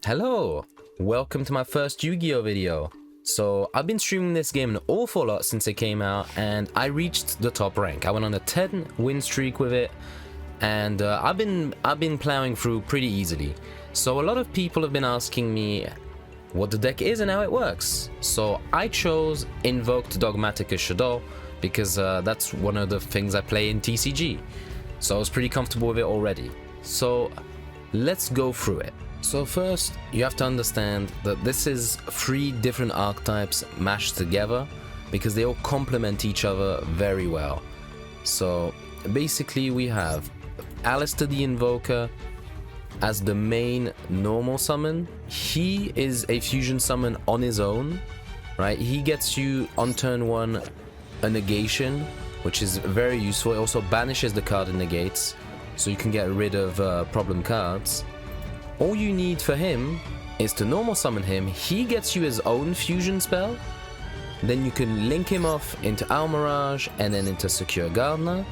Hello! Welcome to my first Yu-Gi-Oh video. So I've been streaming this game an awful lot since it came out and I reached the top rank. I went on a 10 win streak with it and I've been plowing through pretty easily. So a lot of people have been asking me what the deck is and how it works. So I chose Invoked Dogmatika Shaddoll because that's one of the things I play in TCG. So I was pretty comfortable with it already. So let's go through it. So first, you have to understand that this is 3 different archetypes mashed together because they all complement each other very well. So basically we have Alistair the Invoker as the main normal summon. He is a fusion summon on his own, right? He gets you on turn 1 a negation, which is very useful. It also banishes the card it negates, so you can get rid of problem cards. All you need for him is to normal summon him. He gets you his own fusion spell. Then you can link him off into Almirage and then into Secure Gardener.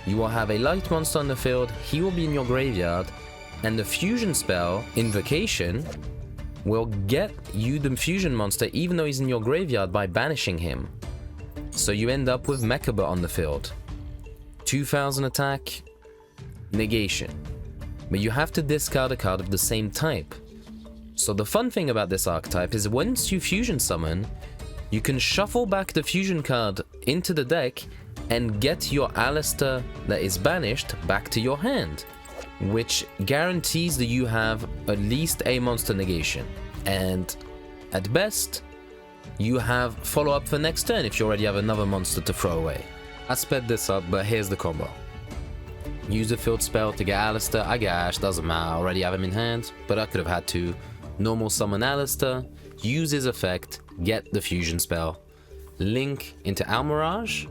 You will have a light monster on the field. He will be in your graveyard. And the fusion spell, Invocation, will get you the fusion monster even though he's in your graveyard by banishing him. So you end up with Mechaba on the field. 2000 attack, negation. But you have to discard a card of the same type. So the fun thing about this archetype is once you fusion summon, you can shuffle back the fusion card into the deck and get your Alistair that is banished back to your hand, which guarantees that you have at least a monster negation. And at best, you have follow-up for next turn if you already have another monster to throw away. I sped this up, but here's the combo. Use a field spell to get Alistair. I get Ash, doesn't matter, I already have him in hand, but I could have had to normal summon Alistair, use his effect, get the fusion spell, link into Almirage,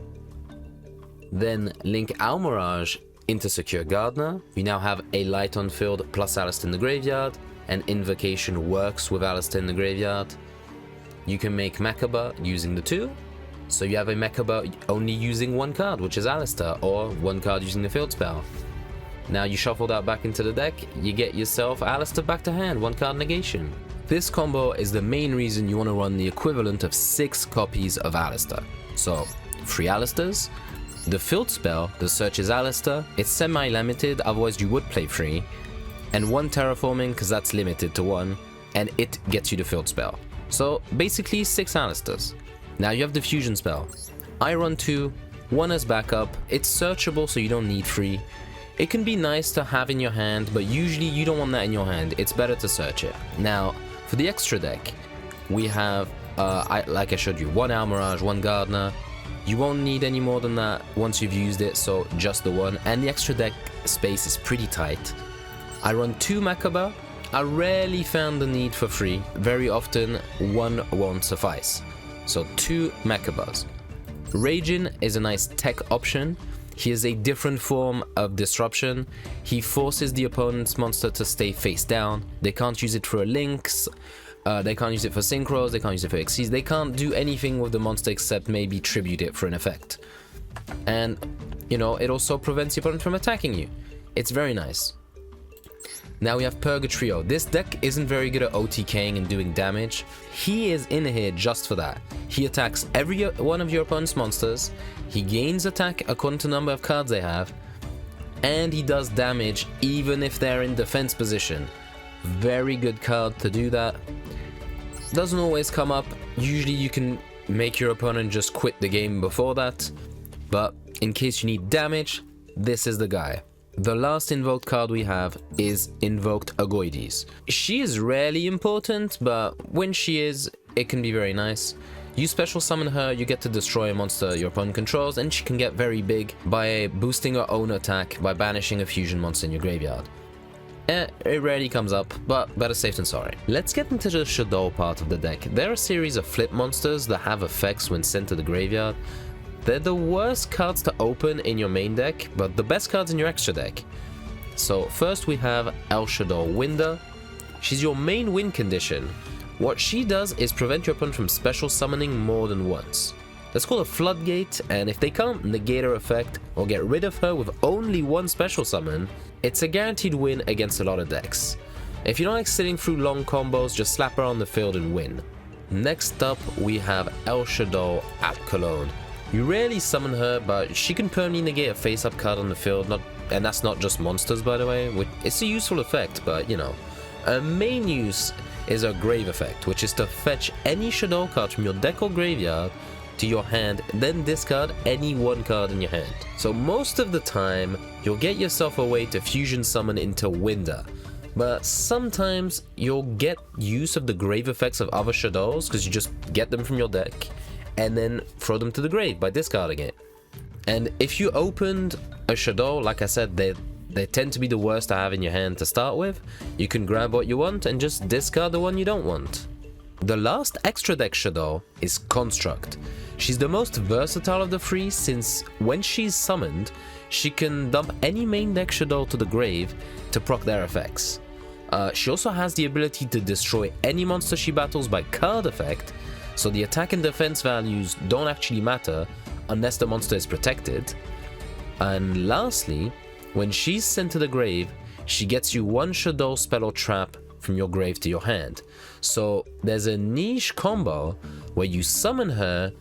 then link Almirage into Secure Gardener. We now have a light on field plus Alistair in the graveyard, and Invocation works with Alistair in the graveyard. You can make Mechaba using the 2. So you have a Mechaba only using 1 card, which is Alistair, or 1 card using the field spell. Now you shuffle that back into the deck, you get yourself Alistair back to hand, 1 card negation. This combo is the main reason you want to run the equivalent of 6 copies of Alistair. So 3 Alistairs, the field spell that searches Alistair, it's semi-limited, otherwise you would play 3, and 1 terraforming because that's limited to 1, and it gets you the field spell. So basically 6 Alistairs. Now you have the fusion spell. I run 2, 1 as backup. It's searchable so you don't need 3. It can be nice to have in your hand, but usually you don't want that in your hand. It's better to search it. Now, for the extra deck, we have, like I showed you, 1 Almirage, 1 Gardener. You won't need any more than that once you've used it, so just the 1. And the extra deck space is pretty tight. I run 2 Mechaba. I rarely found the need for 3. Very often, 1 won't suffice. So 2 Mechabas. Ragin is a nice tech option. He is a different form of disruption. He forces the opponent's monster to stay face down. They can't use it for links. They can't use it for synchros. They can't use it for XCs. They can't do anything with the monster except maybe tribute it for an effect. And, you know, it also prevents the opponent from attacking you. It's very nice. Now we have Purgatrio. This deck isn't very good at OTKing and doing damage. He is in here just for that. He attacks every one of your opponent's monsters, he gains attack according to the number of cards they have, and he does damage even if they're in defense position. Very good card to do that. Doesn't always come up. Usually you can make your opponent just quit the game before that, but in case you need damage, this is the guy. The last invoked card we have is Invoked Agoides. She is rarely important, but when she is, it can be very nice. You special summon her, you get to destroy a monster your opponent controls, and she can get very big by boosting her own attack by banishing a fusion monster in your graveyard. It rarely comes up, but better safe than sorry. Let's get into the Shaddolls part of the deck. There are a series of flip monsters that have effects when sent to the graveyard. They're the worst cards to open in your main deck, but the best cards in your extra deck. So first we have El Shaddolls Winder. She's your main win condition. What she does is prevent your opponent from special summoning more than once. That's called a floodgate, and if they can't negate her effect or get rid of her with only 1 special summon, it's a guaranteed win against a lot of decks. If you don't like sitting through long combos, just slap her on the field and win. Next up, we have El Shadddoll Akouma. You rarely summon her, but she can permanently negate a face-up card on the field, and that's not just monsters, by the way. It's a useful effect, but you know. Her main use is her Grave effect, which is to fetch any Shadddoll card from your deck or graveyard to your hand, then discard any one card in your hand. So most of the time, you'll get yourself a way to fusion summon into Winder. But sometimes you'll get use of the grave effects of other Shaddolls because you just get them from your deck and then throw them to the grave by discarding it. And if you opened a Shadddoll, like I said, they tend to be the worst to have in your hand to start with. You can grab what you want and just discard the one you don't want. The last extra deck Shadddoll is Construct. She's the most versatile of the three since when she's summoned, she can dump any main deck Shadddoll to the grave to proc their effects. She also has the ability to destroy any monster she battles by card effect, so the attack and defense values don't actually matter unless the monster is protected. And lastly, when she's sent to the grave, she gets you one Shadddoll spell or trap from your grave to your hand. So there's a niche combo where you summon her,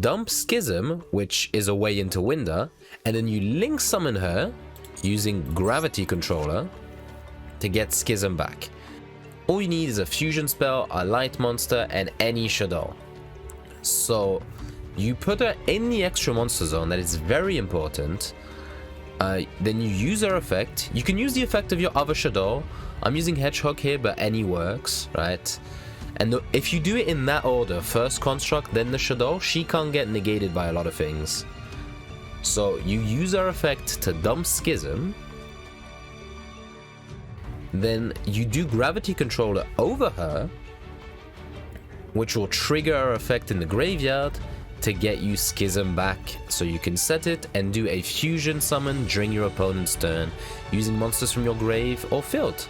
dump Schism, which is a way into Winder, and then you link summon her using Gravity Controller to get Schism back. All you need is a fusion spell, a light monster, and any Shadddoll. So you put her in the extra monster zone, that is very important. Then you use her effect. You can use the effect of your other Shadddoll. I'm using Hedgehog here, but any works, right? And if you do it in that order, first Construct, then the Shadddoll, she can't get negated by a lot of things. So you use her effect to dump Schism. Then you do Gravity Controller over her, which will trigger her effect in the graveyard to get you Schism back, so you can set it and do a fusion summon during your opponent's turn using monsters from your grave or field.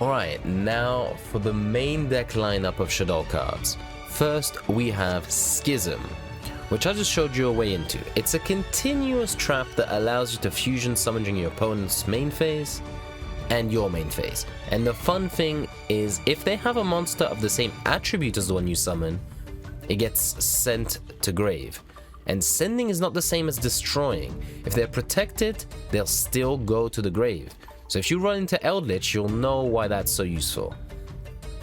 Alright, now for the main deck lineup of Shadddoll cards. First, we have Schism, which I just showed you a way into. It's a continuous trap that allows you to fusion summon during your opponent's main phase and your main phase. And the fun thing is, if they have a monster of the same attribute as the one you summon, it gets sent to grave. And sending is not the same as destroying. If they're protected, they'll still go to the grave. So if you run into Eldritch, you'll know why that's so useful.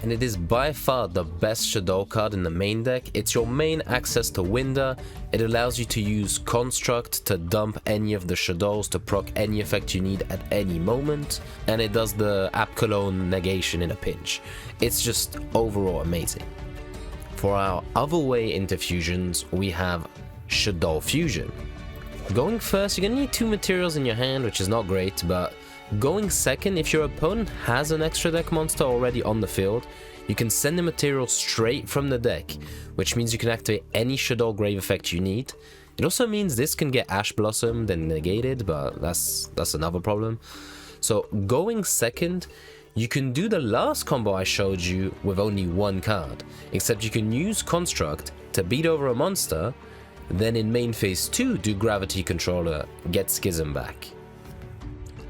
And it is by far the best Shadddoll card in the main deck. It's your main access to Winder. It allows you to use Construct to dump any of the Shaddolls to proc any effect you need at any moment. And it does the Akouma negation in a pinch. It's just overall amazing. For our other way into fusions, we have Shadddoll Fusion. Going first, you're gonna need 2 materials in your hand, which is not great, but going second, if your opponent has an extra deck monster already on the field, you can send the material straight from the deck, which means you can activate any Shadddoll grave effect you need. It also means this can get Ash Blossomed and negated, but that's another problem. So going second, you can do the last combo I showed you with only 1 card, except you can use Construct to beat over a monster, then in main phase 2 do Gravity Controller, get Schism back.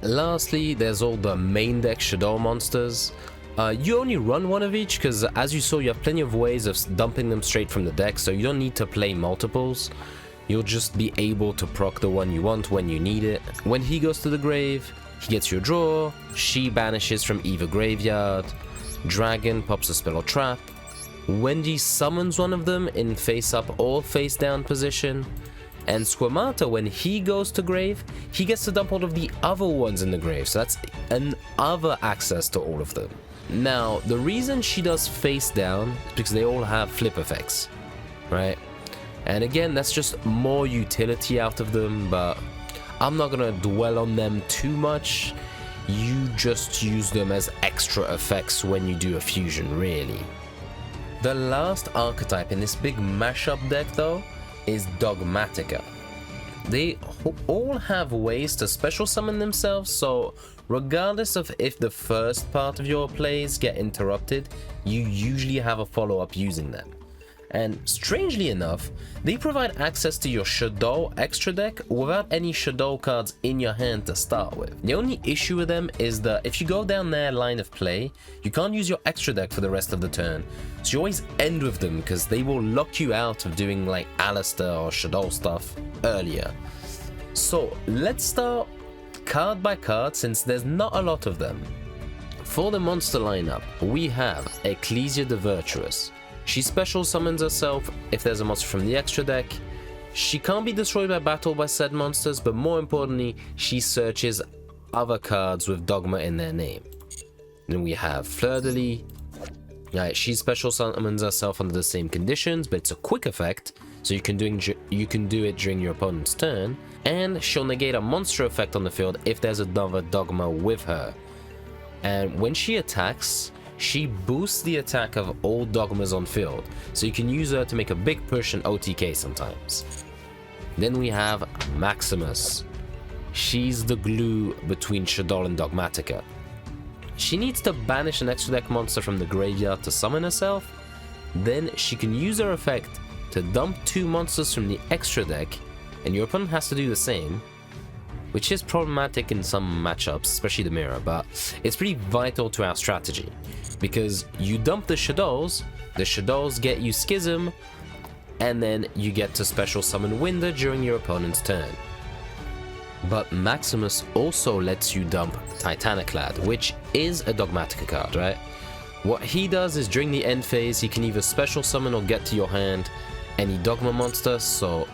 Lastly, there's all the main deck Shadddoll monsters. You only run 1 of each because, as you saw, you have plenty of ways of dumping them straight from the deck, so you don't need to play multiples. You'll just be able to proc the one you want when you need it. When he goes to the grave, he gets your draw, she banishes from either graveyard, Dragon pops a spell or trap, Wendy summons one of them in face up or face down position, and Squamata, when he goes to grave, he gets to dump all of the other ones in the grave, so that's another access to all of them. Now, the reason she does face down is because they all have flip effects, right? And again, that's just more utility out of them, but I'm not gonna dwell on them too much. You just use them as extra effects when you do a fusion, really. The last archetype in this big mashup deck, though, is Dogmatika. They all have ways to special summon themselves, so regardless of if the first part of your plays get interrupted, you usually have a follow-up using them. And strangely enough, they provide access to your Shaddoll extra deck without any Shaddolls cards in your hand to start with. The only issue with them is that if you go down their line of play, you can't use your extra deck for the rest of the turn. So you always end with them because they will lock you out of doing like Alistair or Shaddolls stuff earlier. So let's start card by card since there's not a lot of them. For the monster lineup, we have Ecclesia the Virtuous. She special summons herself if there's a monster from the extra deck. She can't be destroyed by battle by said monsters, but more importantly, she searches other cards with Dogma in their name. Then we have Fleur de Lis. She special summons herself under the same conditions, but it's a quick effect, so you can do it during your opponent's turn, and she'll negate a monster effect on the field if there's another Dogma with her. And when she attacks, she boosts the attack of all Dogmas on field, so you can use her to make a big push in OTK sometimes. Then we have Maximus. She's the glue between Shaddoll and Dogmatika. She needs to banish an extra deck monster from the graveyard to summon herself, then she can use her effect to dump 2 monsters from the extra deck, and your opponent has to do the same, which is problematic in some matchups, especially the mirror, but it's pretty vital to our strategy. Because you dump the Shaddolls get you Schism, and then you get to special summon Winder during your opponent's turn. But Maximus also lets you dump Titaniclad, which is a Dogmatika card, right? What he does is during the end phase, he can either special summon or get to your hand any Dogma monster, so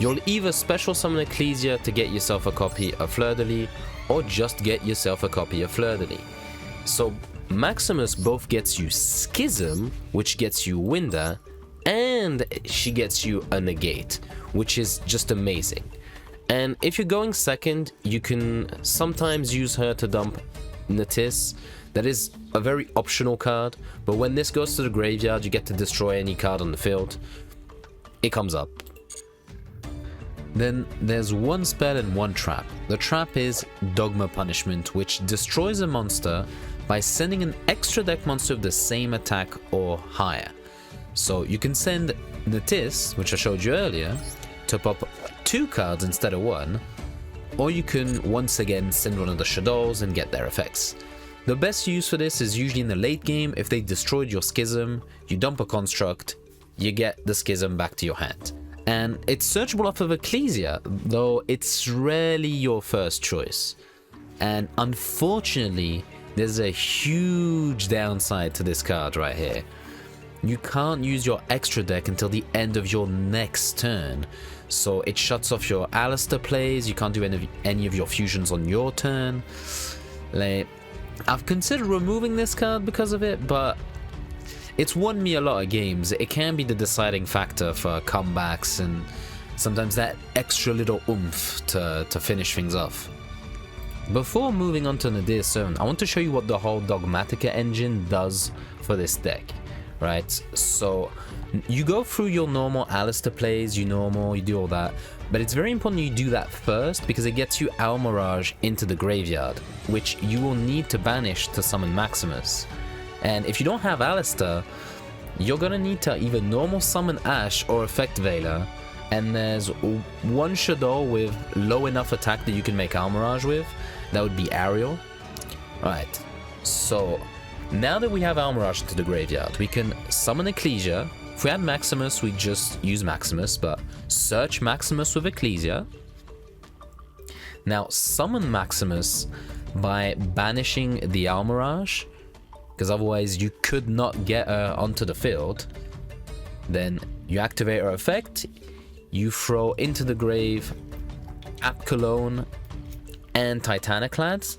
you'll either special summon Ecclesia to get yourself a copy of Fleur de Lis, or just get yourself a copy of Fleur de Lis. So Maximus both gets you Schism, which gets you Winder, and she gets you a negate, which is just amazing. And if you're going second, you can sometimes use her to dump Natis. That is a very optional card, but when this goes to the graveyard, you get to destroy any card on the field. It comes up. Then there's one spell and one trap. The trap is Dogma Punishment, which destroys a monster by sending an extra deck monster with the same attack or higher. So you can send Natis, which I showed you earlier, to pop 2 cards instead of 1, or you can once again send one of the Shaddolls and get their effects. The best use for this is usually in the late game. If they destroyed your Schism, you dump a construct, you get the Schism back to your hand. And it's searchable off of Ecclesia, though it's rarely your first choice. And unfortunately, there's a huge downside to this card right here. You can't use your extra deck until the end of your next turn. So it shuts off your Alistair plays, you can't do any of your fusions on your turn. Like, I've considered removing this card because of it, but it's won me a lot of games. It can be the deciding factor for comebacks and sometimes that extra little oomph to finish things off. Before moving on to Nadir 7, I want to show you what the whole Dogmatika engine does for this deck, right? So you go through your normal Alistair plays, you do all that, but it's very important you do that first because it gets you Almirage into the graveyard, which you will need to banish to summon Maximus. And if you don't have Alistair, you're gonna need to either normal summon Ash or Effect Veiler, and there's one Shaddoll with low enough attack that you can make Almirage with. That would be Ariel. Alright, so now that we have Almirage into the graveyard, we can summon Ecclesia. If we had Maximus, we'd just use Maximus, but search Maximus with Ecclesia. Now summon Maximus by banishing the Almirage, because otherwise you could not get her onto the field. Then you activate her effect, you throw into the grave Akouma and Titaniclad.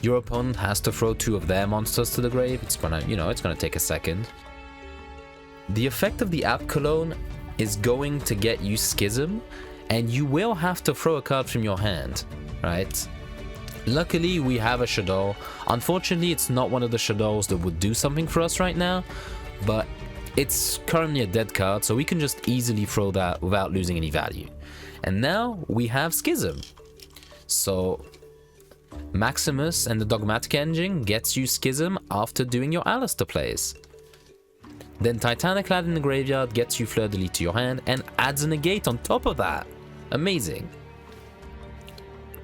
Your opponent has to throw 2 of their monsters to the grave. It's gonna, it's gonna take a second. The effect of the Akouma is going to get you Schism, and you will have to throw a card from your hand, right? Luckily, we have a Shaddoll. Unfortunately, it's not one of the Shaddolls that would do something for us right now, but it's currently a dead card, so we can just easily throw that without losing any value. And now we have Schism. So Maximus and the Dogmatika engine gets you Schism after doing your Alistair plays. Then Titanic Lad in the graveyard gets you Fleur de Lis to your hand and adds a negate on top of that. Amazing.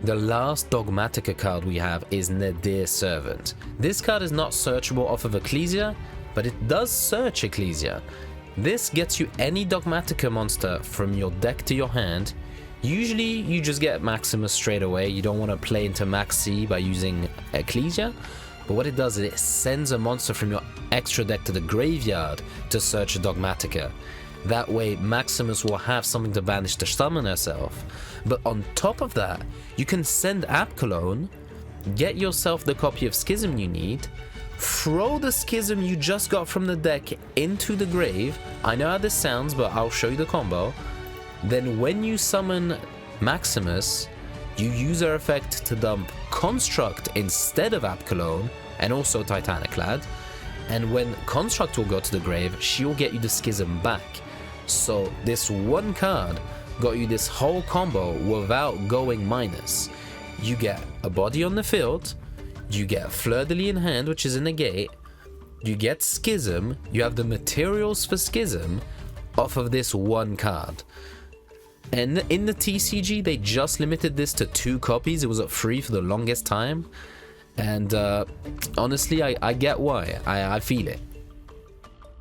The last Dogmatika card we have is Nadir Servant. This card is not searchable off of Ecclesia, but it does search Ecclesia. This gets you any Dogmatika monster from your deck to your hand. Usually you just get Maximus straight away. You don't want to play into Maxi by using Ecclesia. But what it does is it sends a monster from your extra deck to the graveyard to search a Dogmatika. That way Maximus will have something to banish to summon herself. But on top of that, you can send Apkallone, get yourself the copy of Schism you need, throw the Schism you just got from the deck into the grave. I know how this sounds, but I'll show you the combo. Then when you summon Maximus, you use her effect to dump Construct instead of Apkallone, and also Titanic Lad. And when Construct will go to the grave, she will get you the Schism back. So this one card got you this whole combo without going minus. You get a body on the field, you get Fleur de Lis in hand, which is a negate, you get Schism, you have the materials for Schism off of this one card. And in the TCG, they just limited this to 2 copies. It was at free for the longest time. And honestly, I get why. I feel it.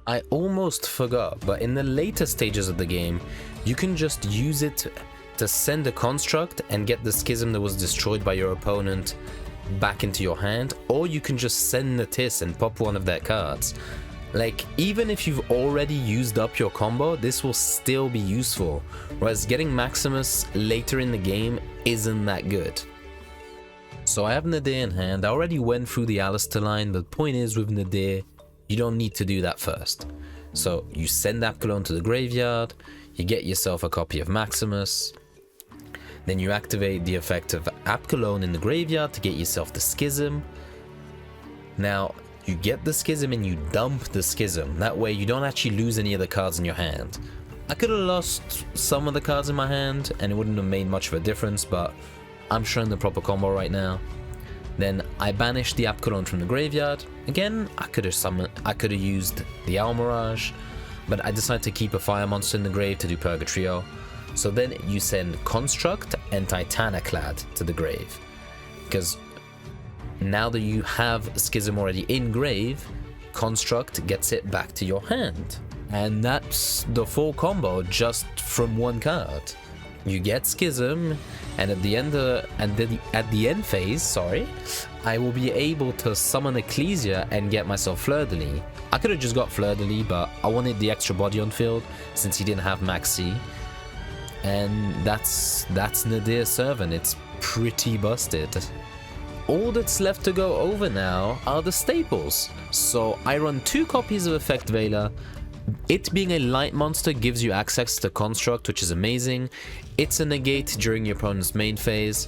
I almost forgot, but in the later stages of the game, you can just use it to send a construct and get the Schism that was destroyed by your opponent back into your hand, or you can just send the Tis and pop one of their cards. Like, even if you've already used up your combo, this will still be useful, whereas getting Maximus later in the game isn't that good. So I have Nadir in hand. I already went through the Alistair line. The point is, with Nadir, you don't need to do that first. So you send Apkallone to the graveyard, you get yourself a copy of Maximus, then you activate the effect of Apkallone in the graveyard to get yourself the Schism. Now, you get the Schism and you dump the Schism. That way you don't actually lose any of the cards in your hand. I could have lost some of the cards in my hand and it wouldn't have made much of a difference, but I'm showing the proper combo right now. Then I banished the Apkallone from the graveyard. Again, I could have used the Owl Mirage, but I decided to keep a fire monster in the grave to do Purgatrio. So then you send Construct and Titanic Lad to the grave, because now that you have Schism already in grave, Construct gets it back to your hand. And that's the full combo just from one card. You get Schism, and at the end phase, I will be able to summon Ecclesia and get myself Fleur de Lis. I could have just got Fleur de Lis, but I wanted the extra body on field since he didn't have Maxi. And that's Nadir Servant. It's pretty busted. All that's left to go over now are the staples. So I run 2 copies of Effect Veiler. It being a light monster gives you access to Construct, which is amazing. It's a negate during your opponent's main phase.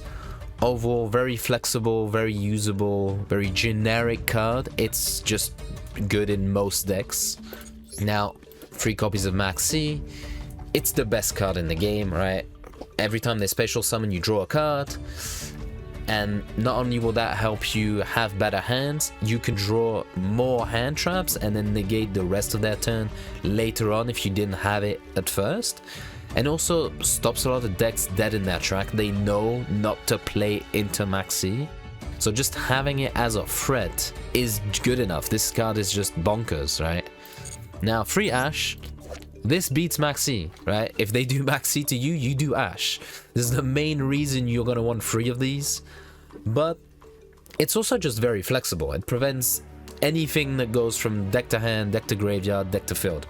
Overall, very flexible, very usable, very generic card. It's just good in most decks. Now, 3 copies of Maxi. It's the best card in the game, right? Every time they special summon, you draw a card. And not only will that help you have better hands, you can draw more hand traps and then negate the rest of their turn later on if you didn't have it at first. And also stops a lot of decks dead in their track. They know not to play into Maxi. So just having it as a threat is good enough. This card is just bonkers, right? Now, free Ash. This beats Maxi, right? If they do Maxi to you, you do Ash. This is the main reason you're going to want 3 of these. But it's also just very flexible. It prevents anything that goes from deck to hand, deck to graveyard, deck to field.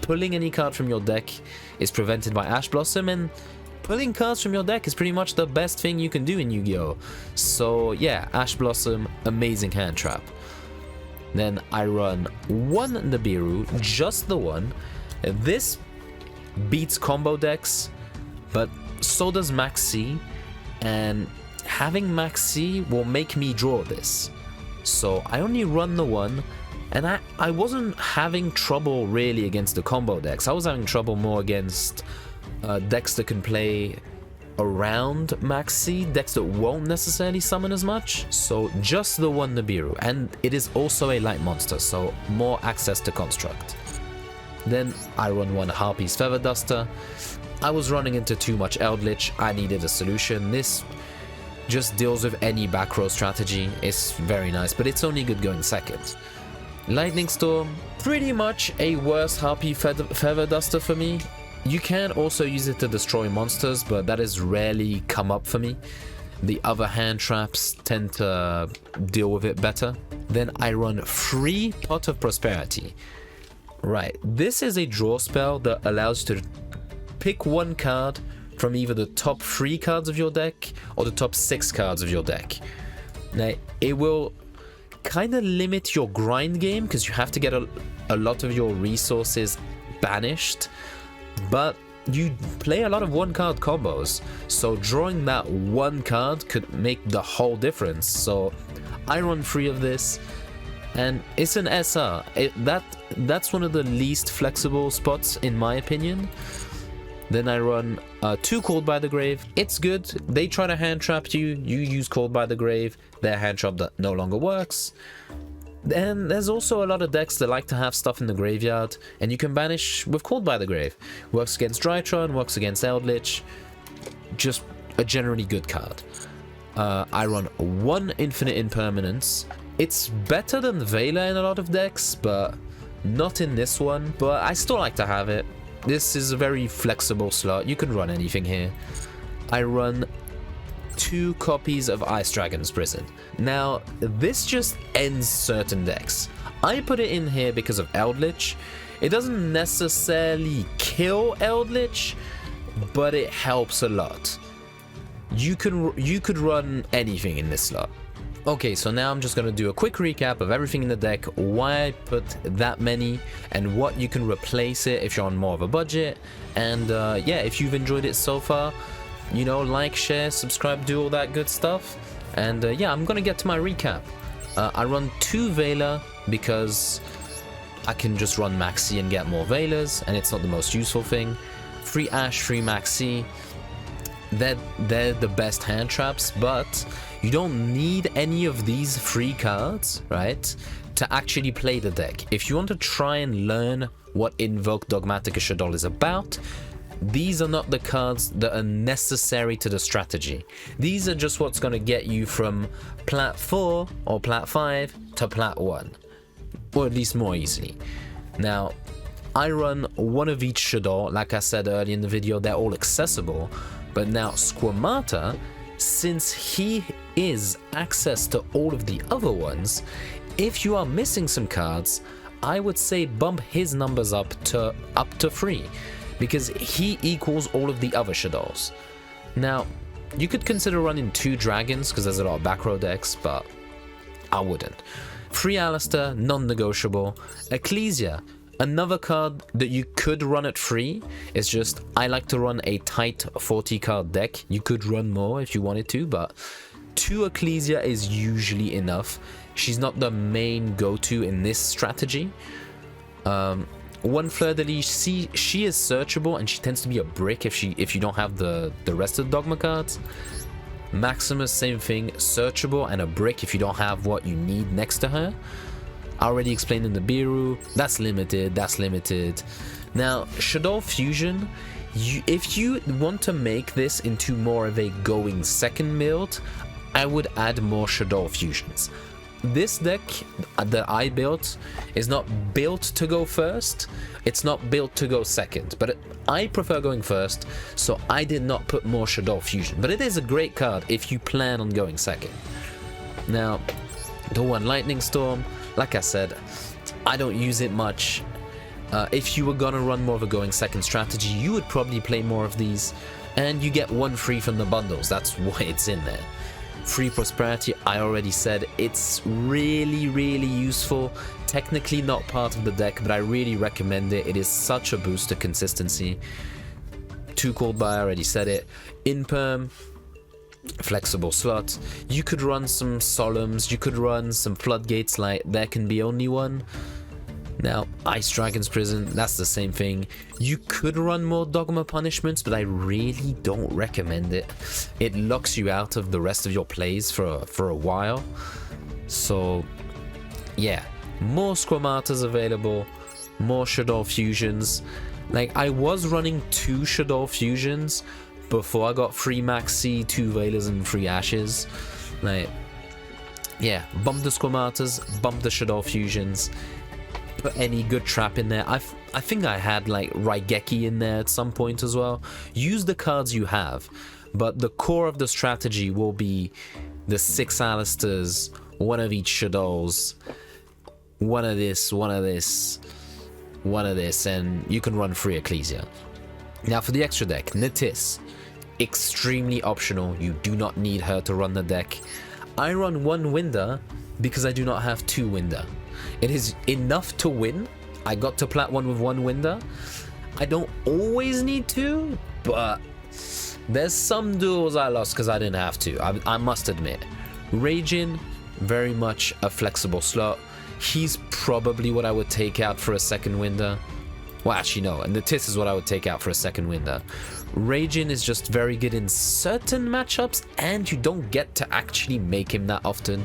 Pulling any card from your deck is prevented by Ash Blossom, and pulling cards from your deck is pretty much the best thing you can do in Yu-Gi-Oh! So yeah, Ash Blossom, amazing hand trap. Then I run 1 Nibiru, just the one. This beats combo decks, but so does Maxi, and having Maxi will make me draw this. So I only run the 1, and I wasn't having trouble really against the combo decks. I was having trouble more against decks that can play around Maxi, decks that won't necessarily summon as much. So just the 1 Nibiru, and it is also a light monster, so more access to Construct. Then I run one Harpy's Feather Duster. I was running into too much Eldritch. I needed a solution. This just deals with any back row strategy. It's very nice, but it's only good going second. Lightning Storm, pretty much a worse Harpy Feather Duster for me. You can also use it to destroy monsters, but that has rarely come up for me. The other hand traps tend to deal with it better. Then I run free Pot of Prosperity. Right, this is a draw spell that allows you to pick one card from either the top 3 cards of your deck or the top 6 cards of your deck. Now, it will kind of limit your grind game because you have to get a lot of your resources banished, but you play a lot of one card combos, so drawing that one card could make the whole difference. So I run 3 of this, and it's an SR. That's one of the least flexible spots in my opinion. Then I run 2 Called by the Grave. It's good. They try to hand trap you. You use Called by the Grave. Their hand trap that no longer works. Then there's also a lot of decks that like to have stuff in the graveyard, and you can banish with Called by the Grave. Works against Drytron, works against Eldritch. Just a generally good card. I run 1 Infinite Impermanence. It's better than Veiler in a lot of decks, but not in this one. But I still like to have it. This is a very flexible slot. You can run anything here. I run 2 copies of Ice Dragon's Prison. Now, this just ends certain decks. I put it in here because of Eldritch. It doesn't necessarily kill Eldritch, but it helps a lot. You could run anything in this slot. Okay, so now I'm just going to do a quick recap of everything in the deck, why I put that many, and what you can replace it if you're on more of a budget. And yeah, if you've enjoyed it so far, you know, like, share, subscribe, do all that good stuff. And yeah, I'm going to get to my recap. I run 2 Veiler because I can just run Maxi and get more Veilers, and it's not the most useful thing. 3 Ash, 3 Maxi. They're the best hand traps, but you don't need any of these free cards, right, to actually play the deck. If you want to try and learn what Invoked Dogmatika Shaddoll is about, these are not the cards that are necessary to the strategy. These are just what's going to get you from Plat 4 or Plat 5 to Plat 1, or at least more easily. Now, I run 1 of each Shaddol. Like I said earlier in the video, they're all accessible. But now Squamata, since he is access to all of the other ones, if you are missing some cards, I would say bump his numbers up to 3, because he equals all of the other Shaddolls. Now, you could consider running 2 dragons because there's a lot of back row decks, but I wouldn't. 3 Alistair, non-negotiable. Ecclesia, another card that you could run at 3. It's just I like to run a tight 40 card deck. You could run more if you wanted to, but 2 Ecclesia is usually enough. She's not the main go-to in this strategy. 1 Fleur de Lis, she is searchable, and she tends to be a brick if you don't have the rest of the Dogma cards. Maximus, same thing, searchable and a brick if you don't have what you need next to her. I already explained in the Biru, that's limited. Now, Shaddol Fusion, if you want to make this into more of a going second build, I would add more Shaddol Fusions. This deck that I built is not built to go first, it's not built to go second, but I prefer going first, so I did not put more Shaddol Fusion. But it is a great card if you plan on going second. Now, the 1 Lightning Storm, like I said, I don't use it much. If you were gonna run more of a going second strategy, you would probably play more of these, and you get 1 free from the bundles. That's why it's in there. Free Prosperity, I already said, it's really useful. Technically not part of the deck, but I really recommend it. It is such a boost to consistency. 2 Called by, I already said it. Imperm, flexible slot. You could run some Solemns, you could run some Floodgates Light, there can be only 1. Now, Ice Dragon's Prison, that's the same thing. You could run more Dogma punishments, but I really don't recommend it. It locks you out of the rest of your plays for a while. So, yeah, more Squamatas available. more Shaddoll fusions. Like, I was running 2 Shaddoll fusions before I got 3 Maxi, 2 Veilers, and 3 Ashes. Like, yeah, bump the Squamatas, bump the Shaddoll fusions, put any good trap in there. I think I had like Raigeki in there at some point as well. Use the cards you have, but the core of the strategy will be the 6 Alistairs, 1 of each Shaddolls, 1 of this, 1 of this, 1 of this, and you can run 3 Ecclesia. Now for the extra deck, Natis, extremely optional. You do not need her to run the deck. I run 1 Winder because I do not have 2 Winder. It is enough to win. I got to Plat 1 with 1 Winder. I don't always need 2, but there's some duels I lost because I didn't have to. I must admit. Raging, very much a flexible slot. He's probably what I would take out for a 2nd Winder. Well, actually, no. And the Tis is what I would take out for a 2nd Winder. Raging is just very good in certain matchups, and you don't get to actually make him that often.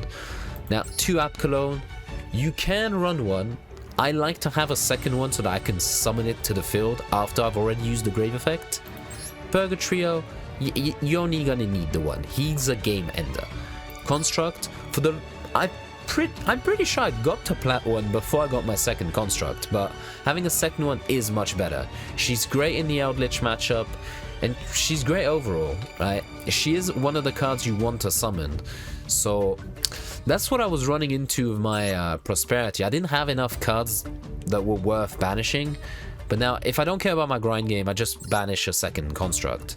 Now, 2 App Cologne. You can run 1. I like to have a 2nd one so that I can summon it to the field after I've already used the Grave Effect. Purgatrio, you're only gonna need the 1. He's a game ender. Construct, for the... I'm pretty sure I got to Plat 1 before I got my 2nd Construct, but having a 2nd one is much better. She's great in the Eldritch matchup, and she's great overall, right? She is one of the cards you want to summon, so that's what I was running into with my Prosperity. I didn't have enough cards that were worth banishing, but now if I don't care about my grind game, I just banish a 2nd Construct.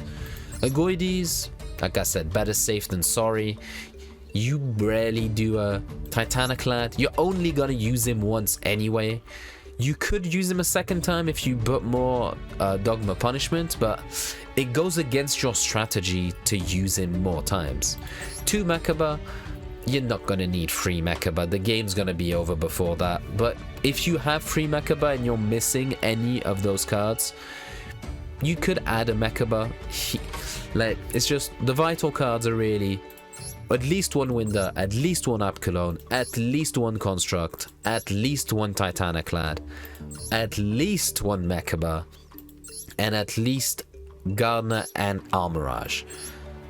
Agoides, like I said, better safe than sorry. You rarely do a Titaniclad. You're only gonna use him once anyway. You could use him a 2nd time if you put more Dogma Punishment, but it goes against your strategy to use him more times. 2 Mechaba, you're not gonna need 3 Mechaba. The game's gonna be over before that. But if you have 3 Mechaba and you're missing any of those cards, you could add a Mechaba. Like, it's just the vital cards are really at least 1 Winder, at least 1 App Cologne, at least 1 Construct, at least 1 Titaniclad, at least 1 Mechaba, and at least Gardener and Armorage.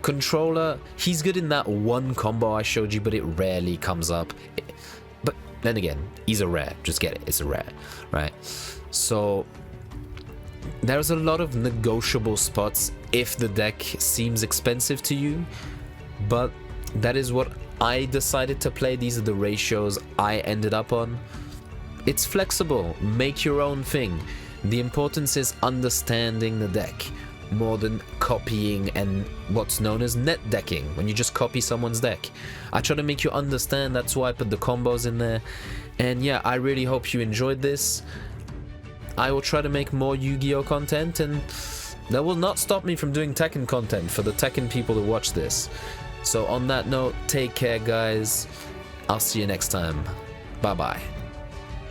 Controller, he's good in that 1 combo I showed you, but it rarely comes up. But then again, he's a rare. Just get it, it's a rare, right? So there's a lot of negotiable spots if the deck seems expensive to you, but that is what I decided to play. These are the ratios I ended up on. It's flexible. Make your own thing. The importance is understanding the deck more than copying and what's known as net decking, when you just copy someone's deck. I try to make you understand. That's why I put the combos in there. And yeah, I really hope you enjoyed this. I will try to make more Yu-Gi-Oh content, and that will not stop me from doing Tekken content for the Tekken people who watch this. So on that note, take care guys. I'll see you next time. Bye bye.